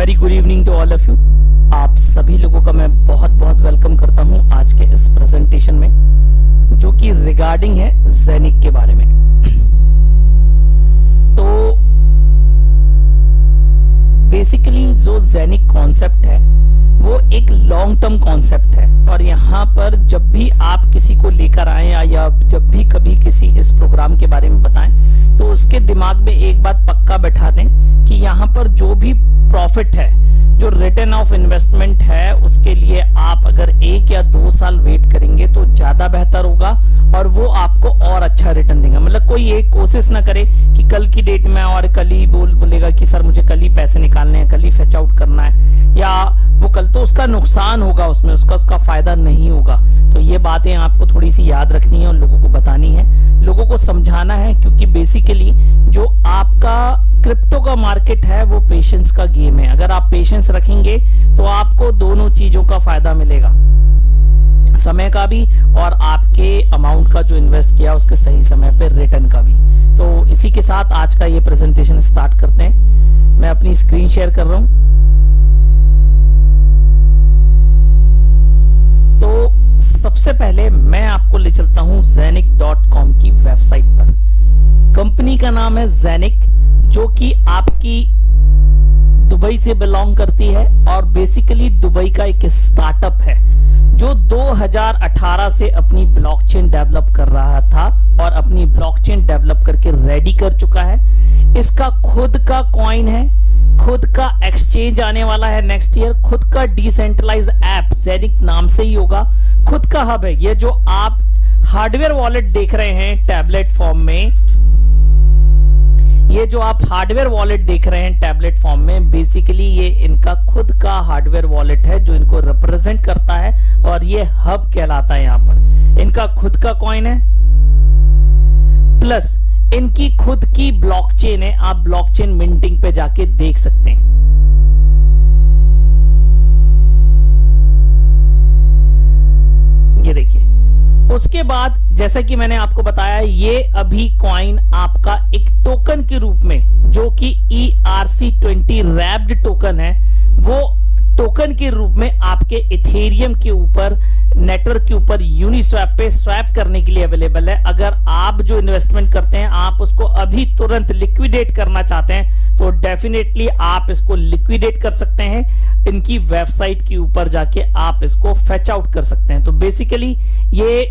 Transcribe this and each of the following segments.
Very good evening to all of you. आप सभी लोगों का मैं बहुत बहुत वेलकम करता हूं आज के इस प्रेजेंटेशन में, जो कि रिगार्डिंग है ज़ेनिक के बारे में। तो बेसिकली जो ज़ेनिक कॉन्सेप्ट है वो एक लॉन्ग टर्म कॉन्सेप्ट है, और यहाँ पर जब भी आप किसी को लेकर आए या जब भी कभी किसी इस प्रोग्राम के बारे में बताएं तो उसके दिमाग में एक बात पक्का बैठा दें कि यहाँ पर जो भी प्रॉफिट है, जो रिटर्न ऑफ इन्वेस्टमेंट है, उसके लिए आप अगर 1 या 2 साल वेट करेंगे तो ज्यादा बेहतर होगा और वो आपको और अच्छा रिटर्न देगा। मतलब कोई एक कोशिश ना करे कि कल की डेट में और कल ही बोलेगा कि सर मुझे कल ही पैसे निकालने हैं, कल ही फेच आउट करना है, या वो कल तो उसका नुकसान होगा, उसमें उसका फायदा नहीं होगा। तो ये बातें आपको थोड़ी सी याद रखनी है और लोगों को बतानी है, लोगों को समझाना है, क्योंकि बेसिकली जो आपका क्रिप्टो का मार्केट है वो पेशेंस का गेम है। अगर आप पेशेंस रखेंगे तो आपको दोनों चीजों का फायदा मिलेगा, समय का भी और आपके अमाउंट का जो इन्वेस्ट किया उसके सही समय पे रिटर्न का भी। तो इसी के साथ आज का ये प्रेजेंटेशन स्टार्ट करते हैं। मैं अपनी स्क्रीन शेयर कर रहा हूं। तो सबसे पहले मैं आपको ले चलता हूं ज़ेनिक.com की वेबसाइट पर। कंपनी का नाम है ज़ेनिक, जो कि आपकी दुबई से बिलोंग करती है और बेसिकली दुबई का एक स्टार्टअप है जो 2018 से अपनी ब्लॉकचेन डेवलप कर रहा था और अपनी ब्लॉकचेन डेवलप करके रेडी कर चुका है। इसका खुद का कॉइन है, खुद का एक्सचेंज आने वाला है नेक्स्ट ईयर, खुद का डिसेंट्रलाइज ऐप ज़ेनिक नाम से ही होगा, खुद का हब है। ये जो आप हार्डवेयर वॉलेट देख रहे हैं टैबलेट फॉर्म में, ये जो आप हार्डवेयर वॉलेट देख रहे हैं टैबलेट फॉर्म में, बेसिकली ये इनका खुद का हार्डवेयर वॉलेट है जो इनको रिप्रेजेंट करता है और ये हब कहलाता है। यहाँ पर इनका खुद का कॉइन है, प्लस इनकी खुद की ब्लॉकचेन है। आप ब्लॉकचेन मिंटिंग पे जाके देख सकते हैं। ये देखिए, उसके बाद जैसा कि मैंने आपको बताया, ये अभी कॉइन आपका एक टोकन के रूप में, जो कि ERC20 रैप्ड टोकन है, वो टोकन के रूप में आपके इथेरियम के ऊपर, नेटवर्क के ऊपर यूनिस्वैप पे स्वैप करने के लिए अवेलेबल है। अगर आप जो इन्वेस्टमेंट करते हैं आप उसको अभी तुरंत लिक्विडेट करना चाहते हैं तो डेफिनेटली आप इसको लिक्विडेट कर सकते हैं। इनकी वेबसाइट के ऊपर जाके आप इसको फेच आउट कर सकते हैं। तो बेसिकली ये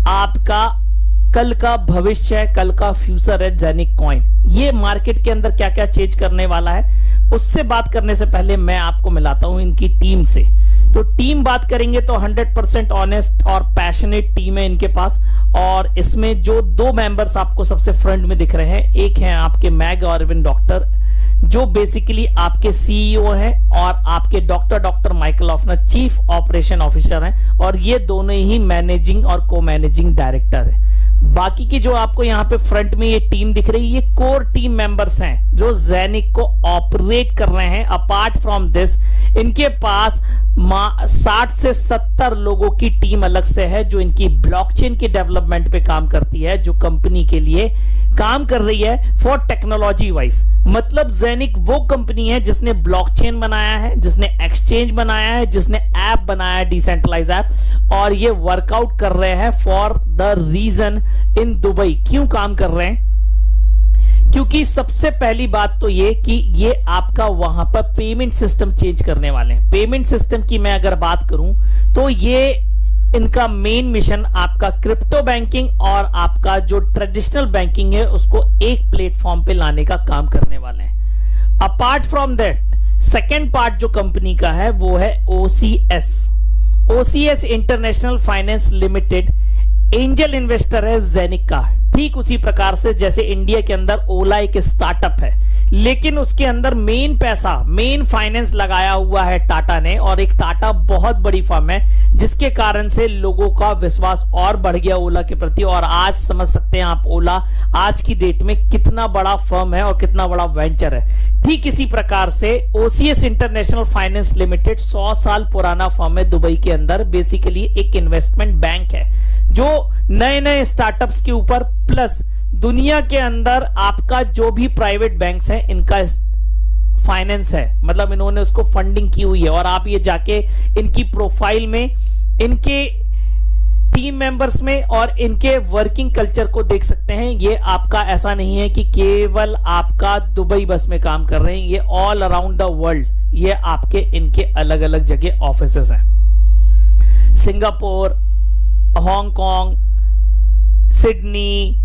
आपका कल का भविष्य है, कल का फ्यूचर है ज़ेनिक कॉइन। ये मार्केट के अंदर क्या क्या चेंज करने वाला है उससे बात करने से पहले मैं आपको मिलाता हूं इनकी टीम से। तो टीम बात करेंगे तो 100% ऑनेस्ट और पैशनेट टीम है इनके पास, और इसमें जो 2 मेंबर्स आपको सबसे फ्रंट में दिख रहे हैं, एक है आपके मैग अरविंद डॉक्टर, जो बेसिकली आपके सीईओ हैं, और आपके doctor Michael Offner chief operation officer हैं, और ये दोनों ही मैनेजिंग और को मैनेजिंग डायरेक्टर है। बाकी की जो आपको यहाँ पे फ्रंट में ये टीम दिख रही है, ये कोर टीम मेंबर्स हैं जो ज़ेनिक को ऑपरेट कर रहे हैं। अपार्ट फ्रॉम दिस इनके पास 60 से 70 लोगों की टीम अलग से है जो इनकी ब्लॉकचेन के डेवलपमेंट पे काम करती है, जो कंपनी के लिए काम कर रही है फॉर टेक्नोलॉजी वाइज। मतलब ज़ेनिक वो कंपनी है जिसने ब्लॉकचेन बनाया है, जिसने एक्सचेंज बनाया है, जिसने ऐप बनाया है, डिसेंट्रलाइज ऐप, और ये वर्कआउट कर रहे हैं for the region in Dubai. क्यों काम कर रहे हैं? क्योंकि सबसे पहली बात तो ये कि ये आपका वहां पर पेमेंट सिस्टम चेंज करने वाले हैं। पेमेंट सिस्टम की मैं अगर बात करूं तो ये इनका मेन मिशन आपका क्रिप्टो बैंकिंग और आपका जो ट्रेडिशनल बैंकिंग है उसको एक प्लेटफॉर्म पे लाने का काम करने वाले हैं। Apart from that second part जो कंपनी का है वो है OCS international finance limited, angel investor है ज़ेनिक का। ठीक उसी प्रकार से जैसे इंडिया के अंदर ओला एक स्टार्टअप है, लेकिन उसके अंदर मेन पैसा, मेन फाइनेंस लगाया हुआ है टाटा ने, और एक टाटा बहुत बड़ी फर्म है जिसके कारण से लोगों का विश्वास और बढ़ गया ओला के प्रति। और आज समझ सकते हैं आप ओला आज की डेट में कितना बड़ा फर्म है और कितना बड़ा वेंचर है। ठीक इसी प्रकार से OCS इंटरनेशनल फाइनेंस लिमिटेड 100 साल पुराना फर्म है दुबई के अंदर। बेसिकली एक इन्वेस्टमेंट बैंक है जो नए नए स्टार्टअप्स के ऊपर, प्लस दुनिया के अंदर आपका जो भी प्राइवेट बैंक्स हैं इनका फाइनेंस है, मतलब इन्होंने उसको फंडिंग की हुई है। और आप ये जाके इनकी प्रोफाइल में, इनके टीम मेंबर्स में और इनके वर्किंग कल्चर को देख सकते हैं। ये आपका ऐसा नहीं है कि केवल आपका दुबई बस में काम कर रहे हैं, ये ऑल अराउंड द वर्ल्ड ये आपके इनके अलग अलग जगह ऑफिसेस हैं। सिंगापुर, हांगकांग, सिडनी,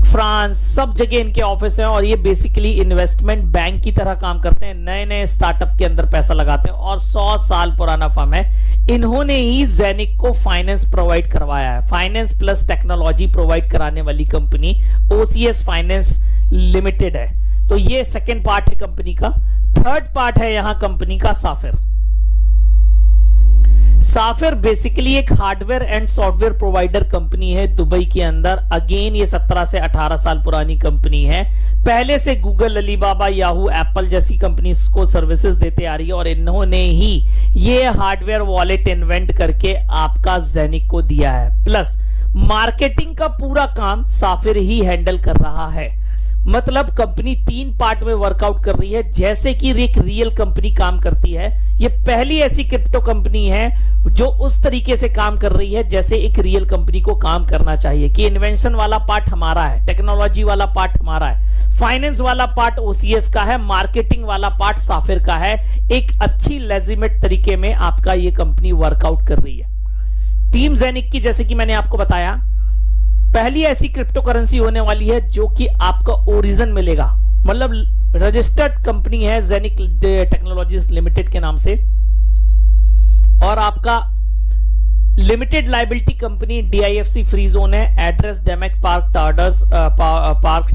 फ्रांस, सब जगह इनके ऑफिस हैं। और ये बेसिकली इन्वेस्टमेंट बैंक की तरह काम करते हैं, नए नए स्टार्टअप के अंदर पैसा लगाते हैं और 100 साल पुराना फर्म है। इन्होंने ही जेनिक को फाइनेंस प्रोवाइड करवाया है। फाइनेंस प्लस टेक्नोलॉजी प्रोवाइड कराने वाली कंपनी ओसीएस फाइनेंस लिमिटेड है। तो ये सेकेंड पार्ट है कंपनी का। थर्ड पार्ट है यहां कंपनी का साफिर। साफिर बेसिकली एक hardware and software provider company है दुबई के अंदर। अगेन ये 17 से 18 साल पुरानी कंपनी है। पहले से गूगल, अलीबाबा, याहू, एप्पल जैसी कंपनीज को सर्विसेज देते आ रही है और इन्होंने ही ये हार्डवेयर वॉलेट इन्वेंट करके आपका जेनिक को दिया है। प्लस मार्केटिंग का पूरा काम साफिर ही हैंडल कर रहा है। मतलब कंपनी 3 पार्ट में वर्कआउट कर रही है, जैसे कि एक रियल कंपनी काम करती है। ये पहली ऐसी क्रिप्टो कंपनी है जो उस तरीके से काम कर रही है जैसे एक रियल कंपनी को काम करना चाहिए, कि इन्वेंशन वाला पार्ट हमारा है, टेक्नोलॉजी वाला पार्ट हमारा है, फाइनेंस वाला पार्ट ओसीएस का है, मार्केटिंग वाला पार्ट साफिर का है। एक अच्छी लेजिमेट तरीके में आपका ये कंपनी वर्कआउट कर रही है। टीम जेनिक की, जैसे कि मैंने आपको बताया, पहली ऐसी क्रिप्टो करेंसी होने वाली है जो कि आपका ओरिजिन मिलेगा, मतलब रजिस्टर्ड कंपनी है जेनिक टेक्नोलॉजीज लिमिटेड के नाम से। और आपका limited liability company DIFC free zone है। एड्रेस डेमेक park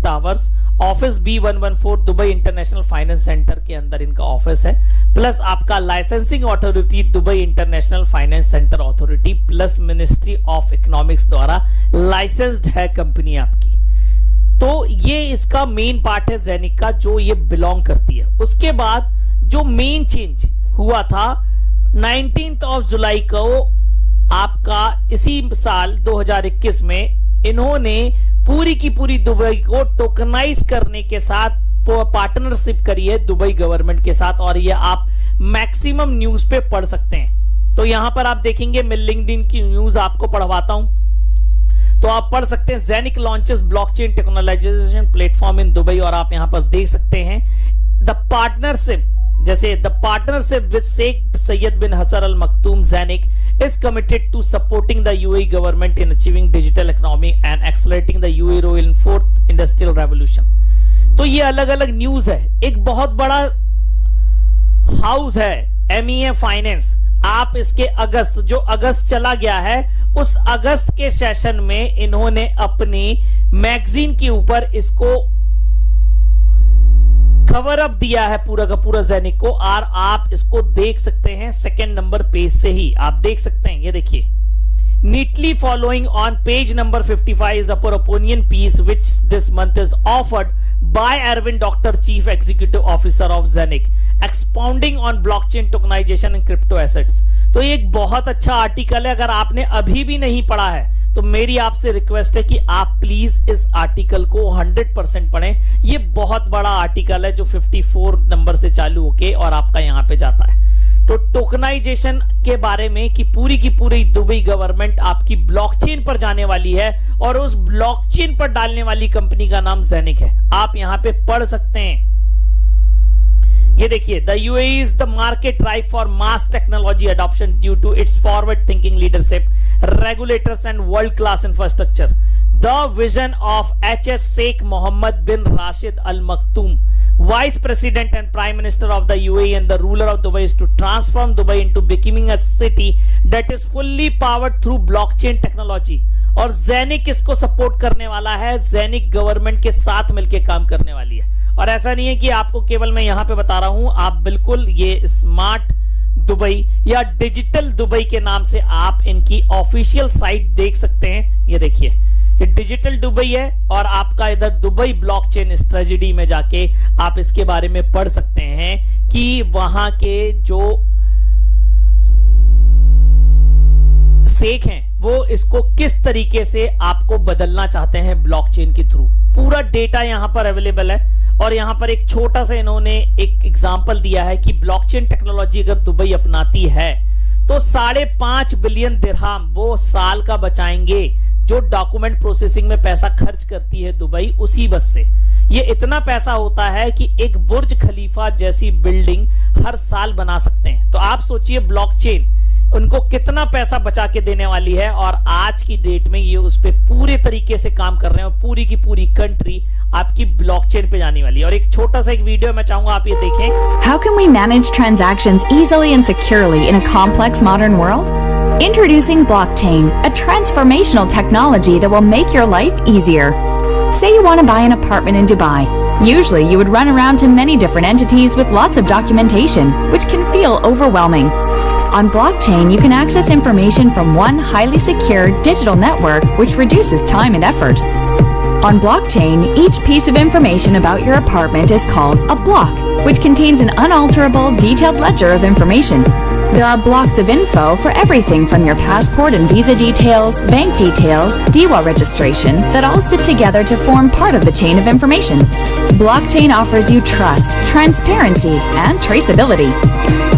towers, office B114 Dubai international finance centre के अंदर इनका ऑफिस है। प्लस आपका licensing authority Dubai international finance centre authority plus ministry of economics द्वारा लाइसेंस्ड है कंपनी आपकी। तो ये इसका मेन पार्ट है जेनिक का, जो ये बिलोंग करती है। उसके बाद जो मेन चेंज हुआ था 19 जुलाई को आपका इसी साल 2021 में इन्होंने पूरी की पूरी दुबई को टोकनाइज करने के साथ पार्टनरशिप करी है दुबई गवर्नमेंट के साथ। और ये आप मैक्सिमम न्यूज पे पढ़ सकते हैं। तो यहां पर आप देखेंगे, मैं लिंक्डइन की न्यूज आपको पढ़वाता हूं तो आप पढ़ सकते हैं। Genic launches blockchain technologization platform in Dubai, और आप यहां पर देख सकते हैं द पार्टनरशिप, जैसे the partnership with Sheikh Sayed bin Hasan Al Makhdoom Genic is committed to supporting the UAE government in achieving digital economy and accelerating the UAE role in fourth industrial revolution। तो ये अलग अलग news है। एक बहुत बड़ा house है MEA finance, आप इसके अगस्त, जो अगस्त चला गया है, उस अगस्त के सेशन में इन्होंने अपनी मैगजीन के ऊपर इसको कवर अप दिया है पूरा का पूरा जेनिक को। और आप इसको देख सकते हैं सेकंड नंबर पेज से ही आप देख सकते हैं। ये देखिए, neatly following on page number 55 is a opinion piece which this month is offered by Arvind Doctor, chief executive officer of Genic, expounding on blockchain tokenisation and crypto assets. तो ये एक बहुत अच्छा आर्टिकल है। अगर आपने अभी भी नहीं पढ़ा है तो मेरी आपसे रिक्वेस्ट है कि आप प्लीज इस आर्टिकल को 100% पढ़ें। ये बहुत बड़ा आर्टिकल है जो 54 नंबर से चालू होके और आपका यहां पे जाता है। तो टोकनाइजेशन के बारे में कि पूरी की पूरी दुबई गवर्नमेंट आपकी ब्लॉकचेन पर जाने वाली है और उस ब्लॉकचेन पर डालने वाली कंपनी का नाम जेनिक है। आप यहां पे पढ़ सकते हैं। ये देखिए, the UAE is the market ripe for mass technology adoption due to its forward-thinking leadership, regulators, and world-class infrastructure. The vision of HS Sheikh Mohammed bin Rashid Al Maktoum, Vice President and Prime Minister of the UAE and the ruler of Dubai, is to transform Dubai into becoming a city that is fully powered through blockchain technology. और genic इसको support करने वाला है, genic government के साथ मिलकर काम करने वाली है। और ऐसा नहीं है कि आपको केवल मैं यहां पे बता रहा हूं, आप बिल्कुल ये स्मार्ट दुबई या डिजिटल दुबई के नाम से आप इनकी ऑफिशियल साइट देख सकते हैं। ये देखिए, ये डिजिटल दुबई है और आपका इधर दुबई ब्लॉकचेन स्ट्रेटजी में जाके आप इसके बारे में पढ़ सकते हैं कि वहां के जो शेख हैं वो इसको किस तरीके से आपको बदलना चाहते हैं ब्लॉकचेन के थ्रू। पूरा डेटा यहां पर अवेलेबल है और यहां पर एक छोटा सा इन्होंने एक एग्जांपल दिया है कि ब्लॉकचेन टेक्नोलॉजी अगर दुबई अपनाती है तो 5.5 बिलियन दिरहम वो साल का बचाएंगे, जो डॉक्यूमेंट प्रोसेसिंग में पैसा खर्च करती है दुबई उसी बस से। ये इतना पैसा होता है कि एक बुर्ज खलीफा जैसी बिल्डिंग हर साल बना सकते हैं। तो आप सोचिए ब्लॉकचेन उनको कितना पैसा बचा के देने वाली है, और आज की डेट में ये उस पे पूरे तरीके से काम कर रहे हैं और पूरी की पूरी कंट्री आपकी ब्लॉकचेन पे जाने वाली है। और एक छोटा सा एक वीडियो मैं चाहूंगा आप ये देखें। How can we manage transactions easily and securely in a complex modern world? Introducing blockchain, a transformational technology that will make your life easier. Say you want to buy an apartment in Dubai. Usually you would run around to many different entities with lots of documentation, which can feel overwhelming. On blockchain, you can access information from one highly secure digital network, which reduces time and effort. On blockchain, each piece of information about your apartment is called a block, which contains an unalterable, detailed ledger of information. There are blocks of info for everything from your passport and visa details, bank details, DIWA registration, that all sit together to form part of the chain of information. Blockchain offers you trust, transparency, and traceability.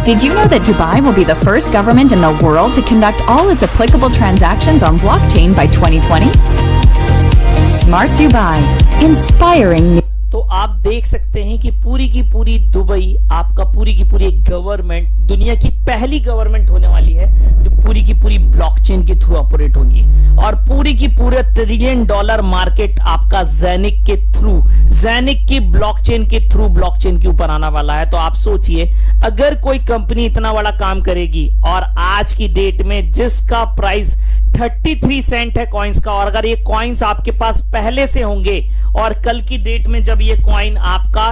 Did you know that Dubai will be the first government in the world to conduct all its applicable transactions on blockchain by 2020? Smart Dubai, inspiring new. तो आप देख सकते हैं कि पूरी की पूरी Dubai आपका पूरी की पूरी गवर्नमेंट, दुनिया की पहली गवर्नमेंट होने वाली है जो पूरी की पूरी ब्लॉकचेन के थ्रू ऑपरेट होगी, और पूरी की पूरे $1 ट्रिलियन मार्केट आपका ज़ेनिक के थ्रू, ज़ेनिक की ब्लॉकचेन के थ्रू ब्लॉकचेन के ऊपर आने वाला है। तो आप सोचिए अगर कोई कंपनी इतना बड़ा काम करेगी, और आज की डेट में जिसका प्राइस 33 सेंट है कॉइन्स का, और अगर ये कॉइन्स आपके पास पहले से होंगे और कल की डेट में जब ये कॉइन आपका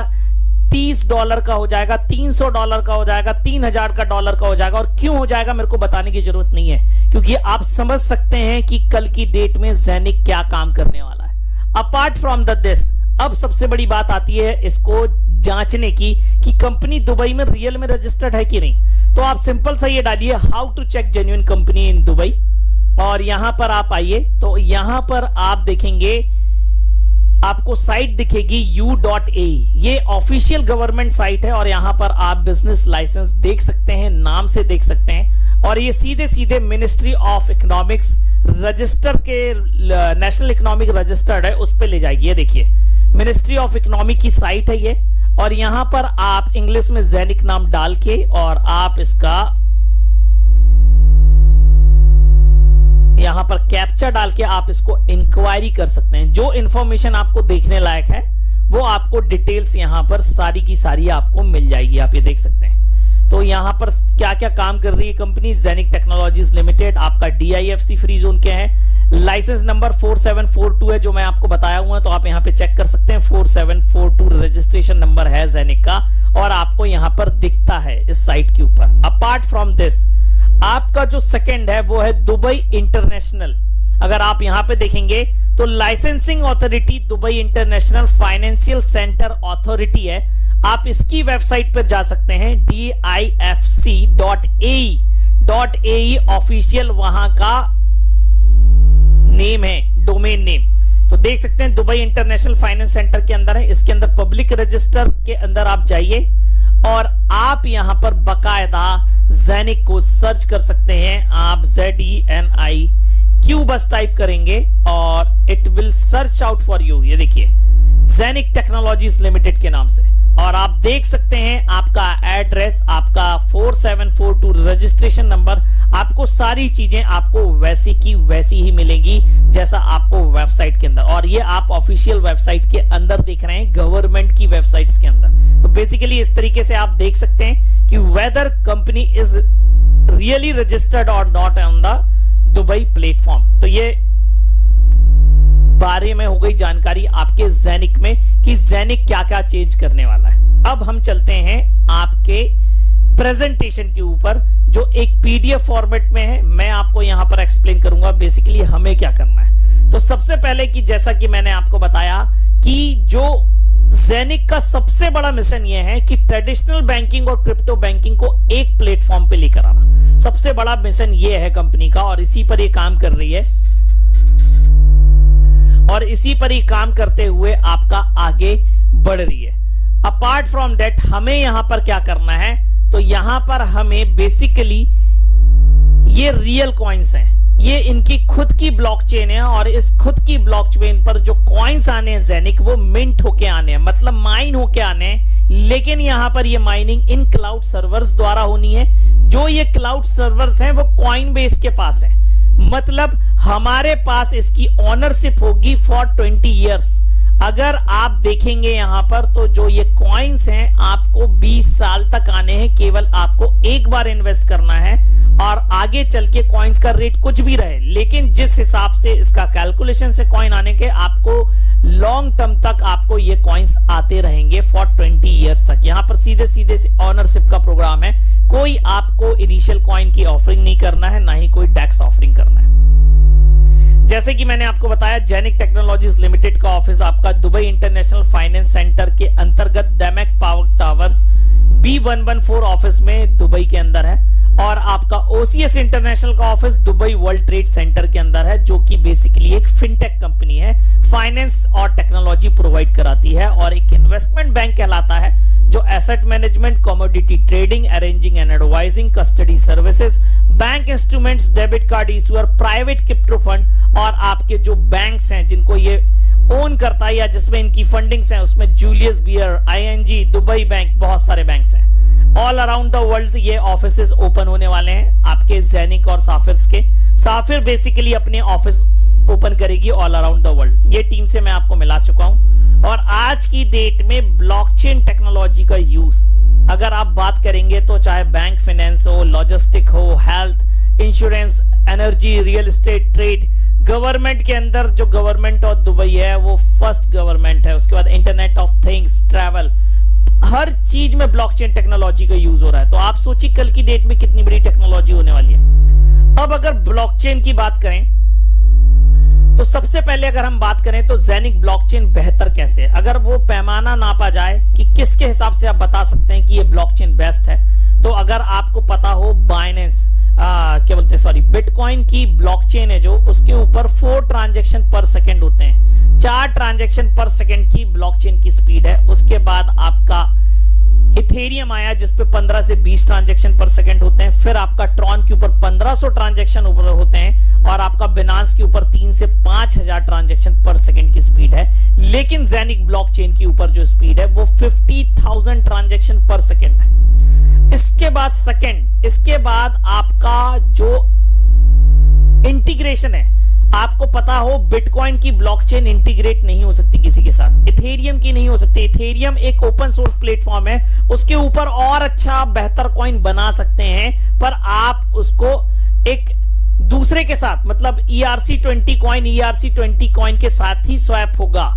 $30 का हो जाएगा, $300 का हो जाएगा, $3000 का हो जाएगा, और क्यों हो जाएगा मेरे को बताने की जरूरत नहीं है, क्योंकि आप समझ सकते हैं कि कल की डेट में ज़ेनिक क्या काम करने वाला है। अपार्ट फ्रॉम दिस, अब सबसे बड़ी बात आती है इसको जांचने की कि कंपनी दुबई में रियल में रजिस्टर्ड है कि नहीं। तो आप सिंपल सा ये डालिए how to check genuine company in Dubai, और यहां पर आप आइए तो यहां पर आप देखेंगे आपको साइट दिखेगी u.ae, ये ऑफिशियल गवर्नमेंट साइट है, और यहां पर आप बिजनेस लाइसेंस देख सकते हैं, नाम से देख सकते हैं, और ये सीधे सीधे मिनिस्ट्री ऑफ इकोनॉमिक्स रजिस्टर के नेशनल इकोनॉमिक रजिस्टर्ड है उस पे ले जाएगी। ये देखिए मिनिस्ट्री ऑफ इकोनॉमिक की साइट है ये, और यहां पर आप इंग्लिश में ज़ेनिक नाम डाल के और आप इसका यहां पर कैप्चा डाल के आप इसको इंक्वायरी कर सकते हैं। जो इंफॉर्मेशन आपको देखने लायक है वो आपको डिटेल्स यहां पर सारी की सारी आपको मिल जाएगी, आप ये देख सकते हैं। तो यहां पर क्या क्या काम कर रही है कंपनी, ज़ेनिक टेक्नोलॉजीज लिमिटेड, आपका DIFC फ्री जोन क्या है, लाइसेंस नंबर 4742 है जो मैं आपको बताया हुआ है, तो आप यहां पे चेक कर सकते हैं। 4742 रजिस्ट्रेशन नंबर है ज़ेनिक का, और आपको यहां पर दिखता है इस साइट के ऊपर। अपार्ट फ्रॉम दिस आपका जो सेकंड है वो है दुबई इंटरनेशनल। अगर आप यहां पे देखेंगे तो licensing authority Dubai international financial centre authority है, आप इसकी वेबसाइट पर जा सकते हैं DIFC.ae ऑफिशियल वहां का नेम है, डोमेन नेम। तो देख सकते हैं दुबई इंटरनेशनल फाइनेंस सेंटर के अंदर है, इसके अंदर पब्लिक रजिस्टर के अंदर आप जाइए और आप यहां पर बकायदा ज़ेनिक को सर्च कर सकते हैं। आप ZENIQ बस टाइप करेंगे और it will search out for you. ये देखिए ज़ेनिक टेक्नोलॉजीज लिमिटेड के नाम से, और आप देख सकते हैं आपका एड्रेस, आपका 4742 रजिस्ट्रेशन नंबर, आपको सारी चीजें आपको वैसी की वैसी ही मिलेंगी जैसा आपको वेबसाइट के अंदर, और ये आप ऑफिशियल वेबसाइट के अंदर देख रहे हैं, गवर्नमेंट की वेबसाइट्स के अंदर। तो बेसिकली इस तरीके से आप देख सकते हैं कि whether company is really registered और not on the Dubai platform. तो ये बारे में हो गई जानकारी आपके ज़ेनिक में कि ज़ेनिक क्या क्या चेंज करने वाला है। अब हम चलते हैं आपके प्रेजेंटेशन के ऊपर जो एक PDF फॉर्मेट में है, मैं आपको यहां पर एक्सप्लेन करूंगा बेसिकली हमें क्या करना है। तो सबसे पहले कि जैसा कि मैंने आपको बताया कि जो ज़ेनिक का सबसे बड़ा मिशन यह है कि ट्रेडिशनल बैंकिंग और क्रिप्टो बैंकिंग को एक प्लेटफॉर्म पे लेकर आना, सबसे बड़ा मिशन यह है कंपनी का, और इसी पर ये काम कर रही है, और इसी पर ही काम करते हुए आपका आगे बढ़ रही है। अपार्ट फ्रॉम दैट हमें यहां पर क्या करना है, तो यहां पर हमें बेसिकली ये रियल कॉइन्स हैं, ये इनकी खुद की ब्लॉकचेन है और इस खुद की ब्लॉकचेन पर जो कॉइन्स आने हैं ज़ेनिक वो मिंट होके आने हैं, मतलब माइन होके आने हैं। लेकिन यहां पर ये माइनिंग इन क्लाउड सर्वर्स द्वारा होनी है। जो ये क्लाउड सर्वर्स हैं वो कॉइन बेस के पास है, मतलब हमारे पास इसकी ओनरशिप होगी फॉर 20 ईयर्स। अगर आप देखेंगे यहां पर तो जो ये कॉइन्स हैं आपको 20 साल तक आने हैं, केवल आपको एक बार इन्वेस्ट करना है और आगे चल के कॉइन्स का रेट कुछ भी रहे, लेकिन जिस हिसाब से इसका कैलकुलेशन से कॉइन आने के आपको लॉन्ग टर्म तक आपको ये कॉइन्स आते रहेंगे फॉर 20 ईयर्स तक। यहां पर सीधे सीधे ऑनरशिप का प्रोग्राम है, कोई आपको इनिशियल कॉइन की ऑफरिंग नहीं करना है, ना ही कोई डेक्स ऑफरिंग करना है। जैसे कि मैंने आपको बताया जेनिक टेक्नोलॉजीज लिमिटेड का ऑफिस आपका दुबई इंटरनेशनल फाइनेंस सेंटर के अंतर्गत दैमेक पावर टावर्स B114 ऑफिस में दुबई के अंदर है और आपका OCS इंटरनेशनल का office Dubai world trade centre के अंदर है, जो कि बेसिकली एक फिनटेक कंपनी है, फाइनेंस और टेक्नोलॉजी प्रोवाइड कराती है और एक इन्वेस्टमेंट बैंक कहलाता है जो asset management, commodity trading, arranging and advising, custody services, bank instruments, debit card issuer, private crypto fund और आपके जो बैंक्स हैं जिनको ये ओन करता है या जिसमें इनकी फंडिंग्स हैं उसमें Julius Baer, ING, Dubai bank, बहुत सारे बैंक्स हैं। ऑल अराउंड द वर्ल्ड ये ऑफिसेज ओपन होने वाले हैं आपके ज़ेनिक और साफिर्स के। साफिर बेसिकली अपने ऑफिस ओपन करेगी ऑल अराउंड द वर्ल्ड। ये टीम से मैं आपको मिला चुका हूं और आज की डेट में ब्लॉकचेन टेक्नोलॉजी का यूज अगर आप बात करेंगे तो चाहे बैंक फाइनेंस हो, लॉजिस्टिक हो, health, insurance, energy, real estate, trade, government के अंदर जो गवर्नमेंट ऑफ दुबई है वो फर्स्ट गवर्नमेंट है, उसके बाद इंटरनेट ऑफ थिंग्स, ट्रैवल, हर चीज में ब्लॉकचेन टेक्नोलॉजी का यूज हो रहा है। तो आप सोचिए कल की डेट में कितनी बड़ी टेक्नोलॉजी होने वाली है। अब अगर ब्लॉकचेन की बात करें तो सबसे पहले अगर हम बात करें तो ज़ेनिक ब्लॉकचेन बेहतर कैसे है, अगर वो पैमाना नापा जाए कि किसके हिसाब से आप बता सकते हैं कि ये ब्लॉकचेन बेस्ट है, तो अगर आपको पता हो बाइनेंस क्या बोलते हैं सॉरी बिटकॉइन की ब्लॉकचेन है जो उसके ऊपर 4 ट्रांजैक्शन पर सेकंड होते हैं, 4 ट्रांजैक्शन पर सेकंड की ब्लॉकचेन की स्पीड है। उसके बाद आपका इथेरियम आया जिसपे 15 से 20 ट्रांजैक्शन पर सेकंड होते हैं, फिर आपका ट्रॉन के ऊपर 1500 ट्रांजैक्शन ऊपर होते हैं और आपका बिनांस के ऊपर 3 से 5000 ट्रांजैक्शन पर सेकंड की स्पीड है। लेकिन ज़ेनिक ब्लॉकचेन के ऊपर जो स्पीड है वो 50,000 ट्रांजैक्शन पर सेकंड है। इसके बाद आपका जो इंटीग्रेशन है, आपको पता हो बिटकॉइन की ब्लॉकचेन इंटीग्रेट नहीं हो सकती किसी के साथ, इथेरियम की नहीं हो सकती। इथेरियम एक ओपन सोर्स प्लेटफॉर्म है, उसके ऊपर और अच्छा बेहतर कॉइन बना सकते हैं, पर आप उसको एक दूसरे के साथ मतलब ERC20 कॉइन के साथ ही स्वैप होगा,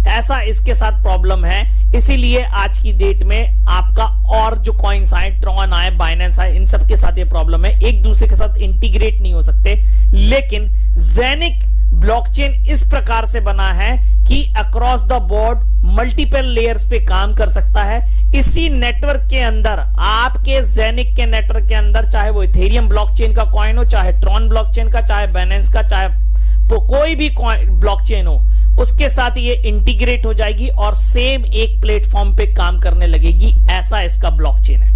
ऐसा इसके साथ प्रॉब्लम है। इसीलिए आज की डेट में आपका और जो कॉइन्स आए, ट्रॉन आए, बाइनेंस आए, इन सब के साथ ये प्रॉब्लम है, एक दूसरे के साथ इंटीग्रेट नहीं हो सकते। लेकिन ज़ेनिक ब्लॉकचेन इस प्रकार से बना है कि across the board multiple layers पे काम कर सकता है। इसी नेटवर्क के अंदर आपके ज़ेनिक के नेटवर्क के अंदर चाहे वो इथेरियम ब्लॉकचेन का कॉइन हो, चाहे ट्रॉन ब्लॉकचेन का, चाहे बाइनेंस का, चाहे कोई भी ब्लॉकचेन हो, उसके साथ ये इंटीग्रेट हो जाएगी और सेम एक प्लेटफॉर्म पे काम करने लगेगी। ऐसा इसका ब्लॉकचेन है।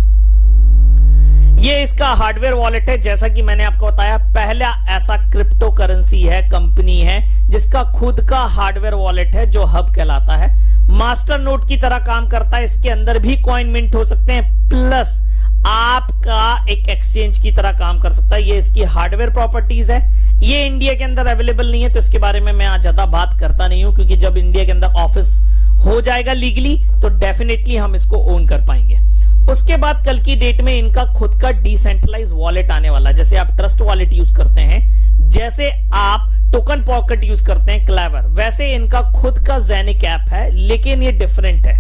ये इसका हार्डवेयर वॉलेट है, जैसा कि मैंने आपको बताया, पहला ऐसा क्रिप्टो करेंसी है, कंपनी है जिसका खुद का हार्डवेयर वॉलेट है जो हब कहलाता है। मास्टर नोड की तरह काम करता है, इसके अंदर भी कॉइन मिंट हो सकते हैं, प्लस आपका एक एक्सचेंज की तरह काम कर सकता है। ये इसकी हार्डवेयर प्रॉपर्टीज है। ये इंडिया के अंदर अवेलेबल नहीं है, तो इसके बारे में मैं आज ज्यादा बात करता नहीं हूं, क्योंकि जब इंडिया के अंदर ऑफिस हो जाएगा लीगली तो डेफिनेटली हम इसको ओन कर पाएंगे। उसके बाद कल की डेट में इनका खुद का डिसेंट्रलाइज वॉलेट आने वाला है। जैसे आप ट्रस्ट वॉलेट यूज करते हैं, जैसे आप टोकन पॉकेट यूज करते हैं क्लेवर, वैसे इनका खुद का ज़ेनिक ऐप है, लेकिन ये डिफरेंट है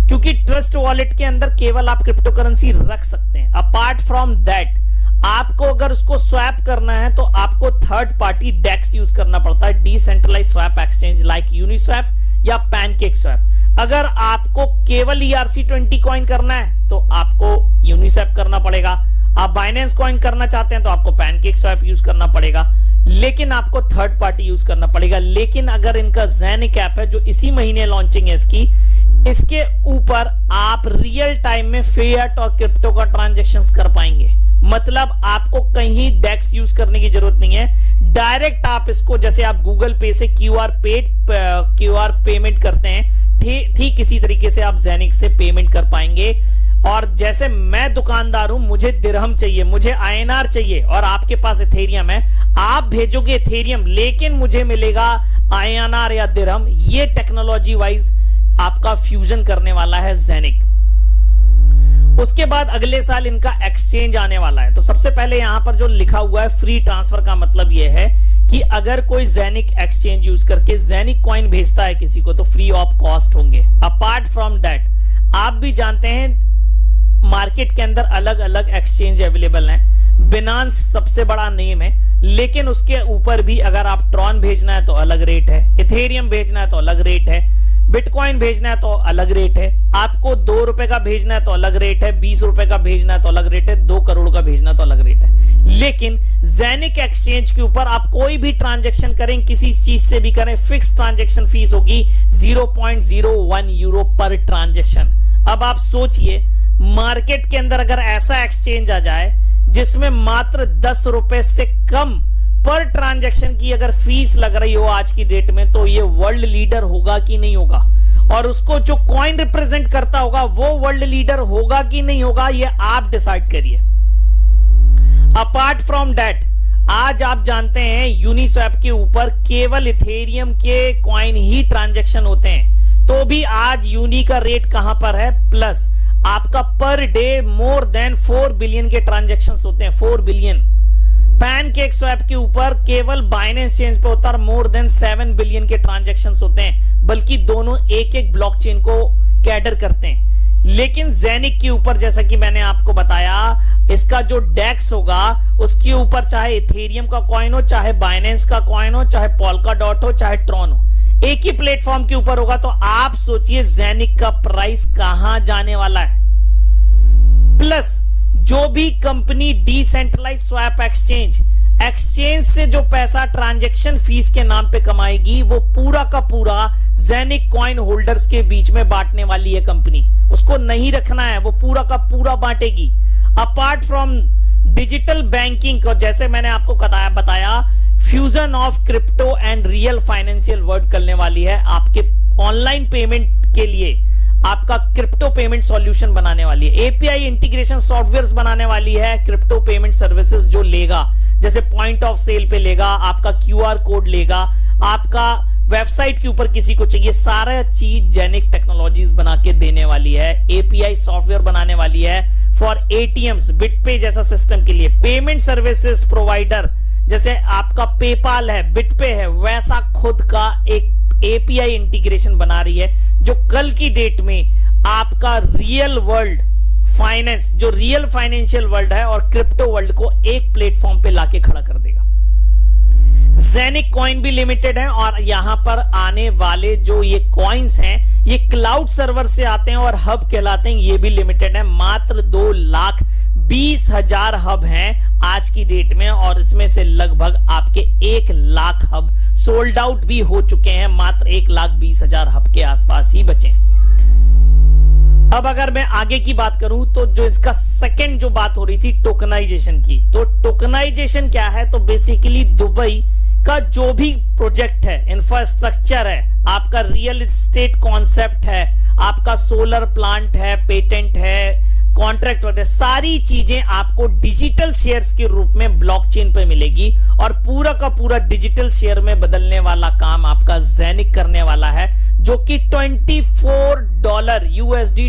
क्योंकि ट्रस्ट वॉलेट के अंदर केवल आप क्रिप्टो करेंसी रख सकते हैं। अपार्ट फ्रॉम दैट आपको अगर उसको स्वैप करना है तो आपको थर्ड पार्टी डेक्स यूज करना पड़ता है, decentralize swap exchange like Uniswap या पैनकेक स्वैप। अगर आपको केवल ERC20 कॉइन करना है तो आपको यूनिस्वैप करना पड़ेगा। आप बाइनेंस कॉइन करना चाहते हैं तो आपको पैनकेक स्वैप यूज करना पड़ेगा, लेकिन आपको थर्ड पार्टी यूज करना पड़ेगा। लेकिन अगर इनका ज़ेनिक ऐप है जो इसी महीने लॉन्चिंग है इसके ऊपर आप रियल टाइम में फिएट और क्रिप्टो का ट्रांजैक्शंस कर पाएंगे। मतलब आपको कहीं डेक्स यूज करने की जरूरत नहीं है, डायरेक्ट आप इसको, जैसे आप गूगल पे से क्यूआर पेमेंट करते हैं, ठीक इसी तरीके से आप ज़ेनिक से पेमेंट कर पाएंगे। और जैसे मैं दुकानदार हूं, मुझे दिरहम चाहिए, मुझे आईएनआर चाहिए और आपके पास इथेरियम है, आप भेजोगे इथेरियम लेकिन मुझे मिलेगा आईएनआर या दिरहम। ये टेक्नोलॉजी वाइज आपका फ्यूजन करने वाला है ज़ेनिक। उसके बाद अगले साल इनका एक्सचेंज आने वाला है। तो सबसे पहले यहां पर जो लिखा हुआ है फ्री ट्रांसफर का मतलब यह है कि अगर कोई ज़ेनिक एक्सचेंज यूज करके ज़ेनिक कॉइन भेजता है किसी को तो फ्री ऑफ कॉस्ट होंगे। अपार्ट फ्रॉम दैट आप भी जानते हैं मार्केट के अंदर अलग अलग एक्सचेंज अवेलेबल हैं। बिनांस सबसे बड़ा नेम है, लेकिन उसके ऊपर भी अगर आप ट्रॉन भेजना है तो अलग रेट है, इथेरियम भेजना है तो अलग रेट है, बिटकॉइन भेजना है तो अलग रेट है, आपको 2 रुपए का भेजना है तो अलग रेट है, 20 रुपए का भेजना है तो अलग रेट है, 2 करोड़ का भेजना तो अलग रेट है। लेकिन ज़ेनिक एक्सचेंज के ऊपर आप कोई भी ट्रांजैक्शन करें, किसी चीज से भी करें, फिक्स ट्रांजैक्शन फीस होगी 0.01 यूरो पर ट्रांजैक्शन। अब आप सोचिए मार्केट के अंदर अगर ऐसा एक्सचेंज आ जाए जिसमें मात्र 10 रुपए से कम पर ट्रांजैक्शन की अगर फीस लग रही हो आज की डेट में, तो ये वर्ल्ड लीडर होगा कि नहीं होगा, और उसको जो कॉइन रिप्रेजेंट करता होगा वो वर्ल्ड लीडर होगा कि नहीं होगा, ये आप डिसाइड करिए। अपार्ट फ्रॉम दैट आज आप जानते हैं यूनिस्वैप के ऊपर केवल इथेरियम के कॉइन ही ट्रांजैक्शन होते हैं, तो भी आज यूनी का रेट कहां पर है, प्लस आपका per day more than 4 billion के ट्रांजैक्शंस होते हैं, 4 बिलियन। पैनकेक स्वैप के ऊपर केवल बाइनेंस चेन पे होता है मोर देन 7 बिलियन के ट्रांजैक्शंस होते हैं, बल्कि दोनों एक एक ब्लॉकचेन को कैडर करते हैं। लेकिन ज़ेनिक के ऊपर जैसा कि मैंने आपको बताया, इसका जो डेक्स होगा उसके ऊपर चाहे इथेरियम का कॉइन हो, चाहे बाइनेंस का कॉइन हो, चाहे पोल्काडॉट हो, चाहे ट्रॉन हो, एक ही प्लेटफॉर्म के ऊपर होगा। तो आप सोचिए ज़ेनिक का प्राइस कहां जाने वाला है। प्लस जो भी कंपनी डिसेंट्रलाइज्ड स्वैप एक्सचेंज से जो पैसा ट्रांजैक्शन फीस के नाम पे कमाएगी, वो पूरा का पूरा ज़ेनिक कॉइन होल्डर्स के बीच में बांटने वाली है कंपनी। उसको नहीं रखना है, वो पूरा का पूरा बांटेगी। अपार्ट फ्रॉम डिजिटल बैंकिंग को, जैसे मैंने आपको बताया fusion of crypto and real financial world करने वाली है। आपके ऑनलाइन पेमेंट के लिए आपका क्रिप्टो पेमेंट सॉल्यूशन बनाने वाली है, एपीआई इंटीग्रेशन सॉफ्टवेयर्स बनाने वाली है, क्रिप्टो पेमेंट सर्विसेज जो लेगा, जैसे पॉइंट ऑफ सेल पे लेगा, आपका क्यूआर कोड लेगा, आपका वेबसाइट के ऊपर किसी को चाहिए, सारा चीज ज़ेनिक टेक्नोलॉजीज बना के देने वाली है। एपीआई सॉफ्टवेयर बनाने वाली है फॉर एटीएम्स, बिटपे जैसा सिस्टम के लिए, पेमेंट सर्विसेज प्रोवाइडर जैसे आपका पेपाल है, बिटपे है, वैसा खुद का एक एपीआई इंटीग्रेशन बना रही है, जो कल की डेट में आपका रियल वर्ल्ड फाइनेंस, जो रियल फाइनेंशियल वर्ल्ड है और क्रिप्टो वर्ल्ड को एक प्लेटफॉर्म पे लाके खड़ा कर देगा। ज़ेनिक कॉइन भी लिमिटेड है, और यहां पर आने वाले जो ये कॉइन्स हैं ये क्लाउड सर्वर से आते हैं और हब कहलाते हैं, ये भी लिमिटेड है। मात्र 2,20,000 हब हैं आज की डेट में, और इसमें से लगभग आपके 1 लाख हब सोल्ड आउट भी हो चुके हैं। मात्र 1,20,000 हब के आसपास ही बचे। अब अगर मैं आगे की बात करूं तो जो इसका सेकंड जो बात हो रही थी टोकनाइजेशन की, तो टोकनाइजेशन क्या है, तो बेसिकली दुबई का जो भी प्रोजेक्ट है, इंफ्रास्ट्रक्चर है, आपका रियल एस्टेट कॉन्सेप्ट है, आपका सोलर प्लांट है, पेटेंट है, कॉन्ट्रैक्ट वगैरह, सारी चीजें आपको डिजिटल शेयर्स के रूप में ब्लॉकचेन पे मिलेगी, और पूरा का पूरा डिजिटल शेयर में बदलने वाला काम आपका ज़ेनिक करने वाला है, जो कि $24 यूएसडी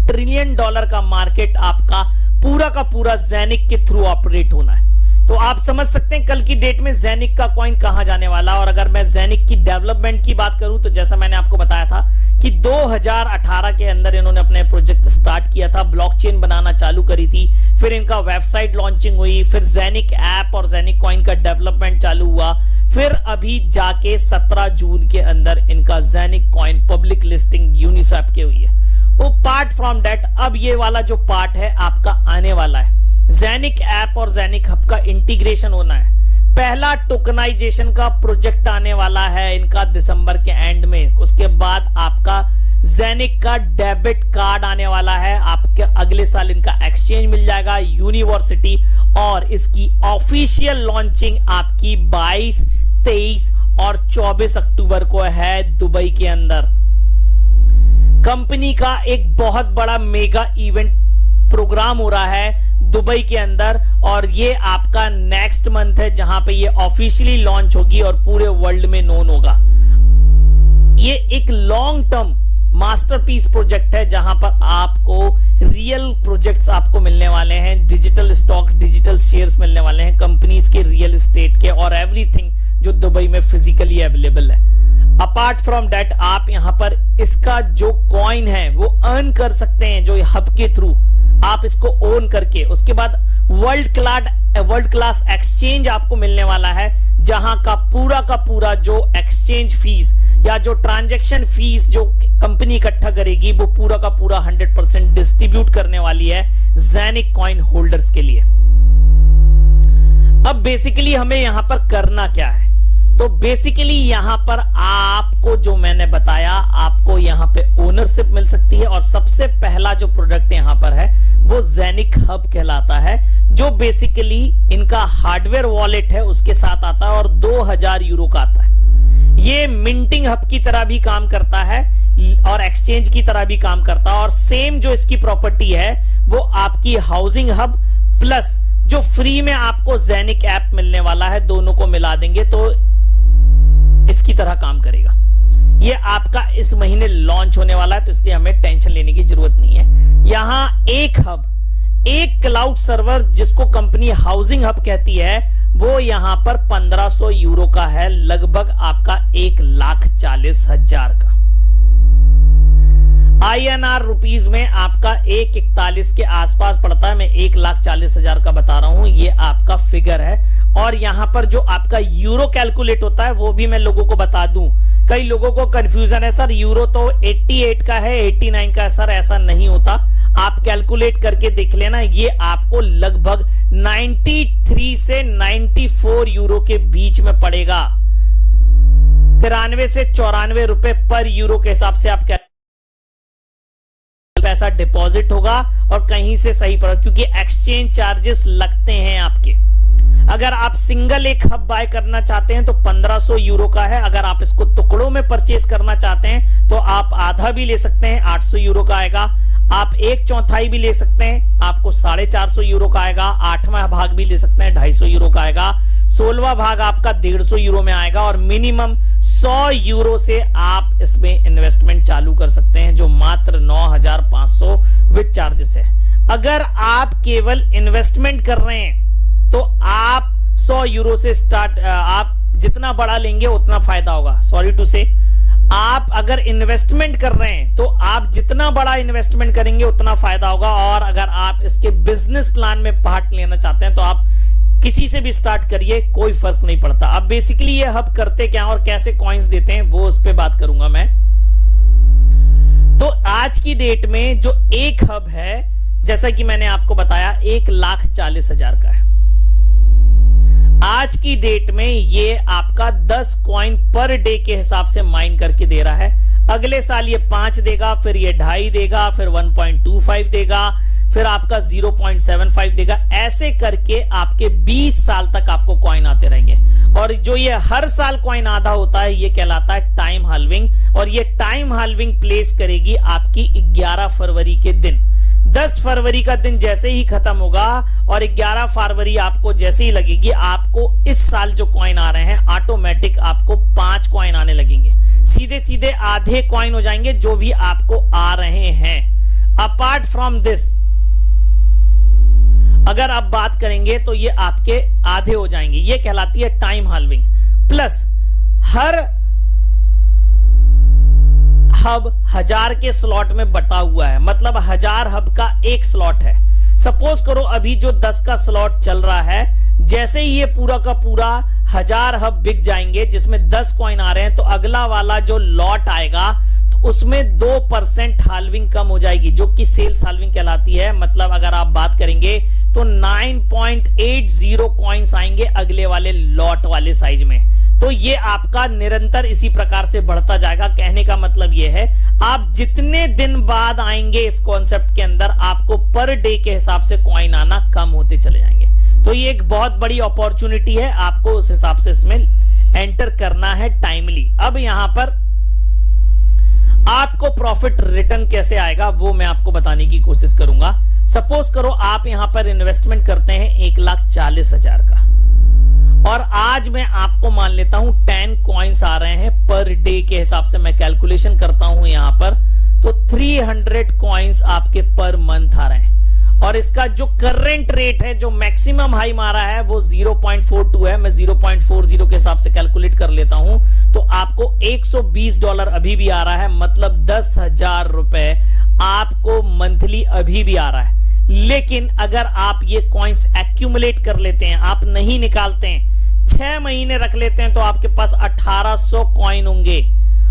ट्रिलियन डॉलर का मार्केट आपका पूरा का पूरा ज़ेनिक के थ्रू ऑपरेट होना है। तो आप समझ सकते हैं कल की डेट में ज़ेनिक का कॉइन कहां जाने वाला। और अगर मैं ज़ेनिक की डेवलपमेंट की बात करूं तो जैसा मैंने आपको बताया था कि 2018 के अंदर इन्होंने अपने प्रोजेक्ट स्टार्ट किया था, ब्लॉकचेन बनाना चालू करी थी, फिर इनका वेबसाइट लॉन्चिंग हुई, फिर ज़ेनिक ऐप और ज़ेनिक कॉइन का डेवलपमेंट चालू हुआ, फिर अभी जाके 17 जून के अंदर इनका ज़ेनिक कॉइन पब्लिक लिस्टिंग यूनिस्वैप के हुई है। वो पार्ट फ्रॉम दैट अब ये वाला जो पार्ट है आपका आने वाला है। जेनिक ऐप और जेनिक हब का इंटीग्रेशन होना है। पहला टोकनाइजेशन का प्रोजेक्ट आने वाला है इनका दिसंबर के एंड में। उसके बाद आपका जेनिक का डेबिट कार्ड आने वाला है। आपके अगले साल इनका एक्सचेंज मिल जाएगा यूनिवर्सिटी, और इसकी ऑफिशियल लॉन्चिंग आपकी 22, 23 और 24 अक्टूबर को है दुबई के अंदर। कंपनी का एक बहुत बड़ा मेगा इवेंट प्रोग्राम हो रहा है दुबई के अंदर, और ये आपका नेक्स्ट मंथ है जहां पे ये ऑफिशियली लॉन्च होगी और पूरे वर्ल्ड में नोन होगा। ये एक लॉन्ग टर्म मास्टरपीस प्रोजेक्ट है जहां पर आपको रियल प्रोजेक्ट्स आपको मिलने वाले हैं, डिजिटल स्टॉक, डिजिटल शेयर्स मिलने वाले हैं कंपनीज के, रियल एस्टेट के और एवरीथिंग जो दुबई में फिजिकली अवेलेबल है। अपार्ट फ्रॉम दैट आप यहां पर इसका जो कॉइन है वो अर्न कर सकते हैं, जो हब के थ्रू आप इसको ओन करके। उसके बाद वर्ल्ड क्लास एक्सचेंज आपको मिलने वाला है, जहां का पूरा जो एक्सचेंज फीस या जो ट्रांजैक्शन फीस जो कंपनी इकट्ठा करेगी वो पूरा का पूरा 100% डिस्ट्रीब्यूट करने वाली है जेनिक कॉइन होल्डर्स के लिए। अब बेसिकली हमें यहां पर करना क्या है, तो बेसिकली यहां पर आपको जो मैंने बताया, आपको यहां पे ओनरशिप मिल सकती है। और सबसे पहला जो प्रोडक्ट यहां पर है वो जेनिक हब कहलाता है, जो बेसिकली इनका हार्डवेयर वॉलेट है उसके साथ आता है और 2000 यूरो का आता है। ये मिंटिंग हब की तरह भी काम करता है और एक्सचेंज की तरह भी काम करता है, और सेम जो इसकी प्रॉपर्टी है वो आपकी हाउसिंग हब प्लस जो फ्री में आपको जेनिक ऐप मिलने वाला है, दोनों को मिला देंगे तो इसकी तरह काम करेगा। ये आपका इस महीने लॉन्च होने वाला है, तो इसलिए हमें टेंशन लेने की जरूरत नहीं है। यहां एक हब, एक क्लाउड सर्वर जिसको कंपनी हाउसिंग हब कहती है, वो यहां पर 1500 यूरो का है, लगभग आपका 1,40,000 का। INR रुपीज में आपका 141 के आसपास पड़ता है। मैं 1,40,000 का बता रहा हूं, ये आपका फिगर है। और यहां पर जो आपका यूरो कैलकुलेट होता है वो भी मैं लोगों को बता दूं। कई लोगों को कंफ्यूजन है, सर यूरो तो 88 का है, 89 का है। सर ऐसा नहीं होता, आप कैलकुलेट करके देख लेना, ये आपको लगभग 93 से 94 यूरो के बीच में पड़ेगा। 93 से 94 रुपए पर यूरो के हिसाब से आप पैसा डिपॉजिट होगा और कहीं से सही पड़ा, क्योंकि एक्सचेंज चार्जेस लगते हैं आपके। अगर आप सिंगल एक हब बाय करना चाहते हैं तो 1500 यूरो का है। अगर आप इसको टुकड़ों में परचेस करना चाहते हैं तो आप आधा भी ले सकते हैं, 800 यूरो का आएगा। आप 1/4 भी ले सकते हैं, आपको 450 यूरो का आएगा। 8वां भाग भी ले सकते हैं, 250 यूरो का आएगा। 16वां भाग आपका 150 यूरो में आएगा। और मिनिमम 100 यूरो से आप इसमें इन्वेस्टमेंट चालू कर सकते हैं, जो मात्र 9,500 विद चार्जेस है। अगर आप केवल इन्वेस्टमेंट कर रहे हैं तो आप 100 यूरो से स्टार्ट, आप जितना बड़ा लेंगे उतना फायदा होगा। सॉरी टू से, आप अगर इन्वेस्टमेंट कर रहे हैं तो आप जितना बड़ा इन्वेस्टमेंट करेंगे उतना फायदा होगा। और अगर आप इसके बिजनेस प्लान में पार्ट लेना चाहते हैं तो आप किसी से भी स्टार्ट करिए, कोई फर्क नहीं पड़ता। अब बेसिकली ये हब करते क्या और कैसे कॉइन्स देते हैं वो उस पर बात करूंगा मैं। तो आज की डेट में जो एक हब है, जैसा कि मैंने आपको बताया, 1,40,000 का है। आज की डेट में ये आपका 10 कॉइन पर डे के हिसाब से माइन करके दे रहा है। अगले साल ये 5 देगा, फिर ये 2.5 देगा, फिर 1.25 देगा, फिर आपका 0.75 देगा। ऐसे करके आपके 20 साल तक आपको कॉइन आते रहेंगे। और जो ये हर साल कॉइन आधा होता है ये कहलाता है टाइम हाल्विंग। और ये टाइम हाल्विंग प्लेस करेगी आपकी 11 फरवरी के दिन। 10 फरवरी का दिन जैसे ही खत्म होगा और 11 फरवरी आपको जैसे ही लगेगी, आपको इस साल जो कॉइन आ रहे हैं ऑटोमेटिक आपको 5 कॉइन आने लगेंगे। सीधे सीधे आधे कॉइन हो जाएंगे जो भी आपको आ रहे हैं। अपार्ट फ्रॉम दिस अगर आप बात करेंगे तो ये आपके आधे हो जाएंगे। ये कहलाती है टाइम हाल्विंग। प्लस हर हब 1000 के स्लॉट में बटा हुआ है, मतलब 1000 हब का एक स्लॉट है। सपोज करो अभी जो 10 का स्लॉट चल रहा है, जैसे ही ये पूरा का पूरा 1000 हब बिक जाएंगे जिसमें 10 कॉइन आ रहे हैं, तो अगला वाला जो लॉट आएगा तो उसमें 2% हाल्विंग कम हो जाएगी, जो कि सेल्स हाल्विंग कहलाती है। मतलब अगर आप बात करेंगे तो 9.80 कॉइन्स आएंगे अगले वाले लॉट वाले साइज में। तो ये आपका निरंतर इसी प्रकार से बढ़ता जाएगा। कहने का मतलब ये है आप जितने दिन बाद आएंगे इस कॉन्सेप्ट के अंदर, आपको पर डे के हिसाब से कॉइन आना कम होते चले जाएंगे। तो ये एक बहुत बड़ी अपॉर्चुनिटी है, आपको उस हिसाब से इसमें एंटर करना है टाइमली। अब यहां पर आपको प्रॉफिट रिटर्न कैसे आएगा वो मैं आपको बताने की कोशिश करूंगा। सपोज करो आप यहां पर इन्वेस्टमेंट करते हैं 1,40,000 का, और आज मैं आपको मान लेता हूं 10 कॉइन्स आ रहे हैं पर डे के हिसाब से मैं कैलकुलेशन करता हूं यहां पर, तो 300 कॉइन्स आपके पर मंथ आ रहे हैं। और इसका जो करंट रेट है, जो मैक्सिमम हाई मारा है वो 0.42 है। मैं 0.40 के हिसाब से कैलकुलेट कर लेता हूं, तो आपको $120 अभी भी आ रहा है, मतलब 10,000 रुपए आपको मंथली अभी भी आ रहा है। लेकिन अगर आप ये कॉइन्स एक्यूमुलेट कर लेते हैं, आप नहीं निकालते हैं, 6 महीने रख लेते हैं, तो आपके पास 1800 कॉइन होंगे।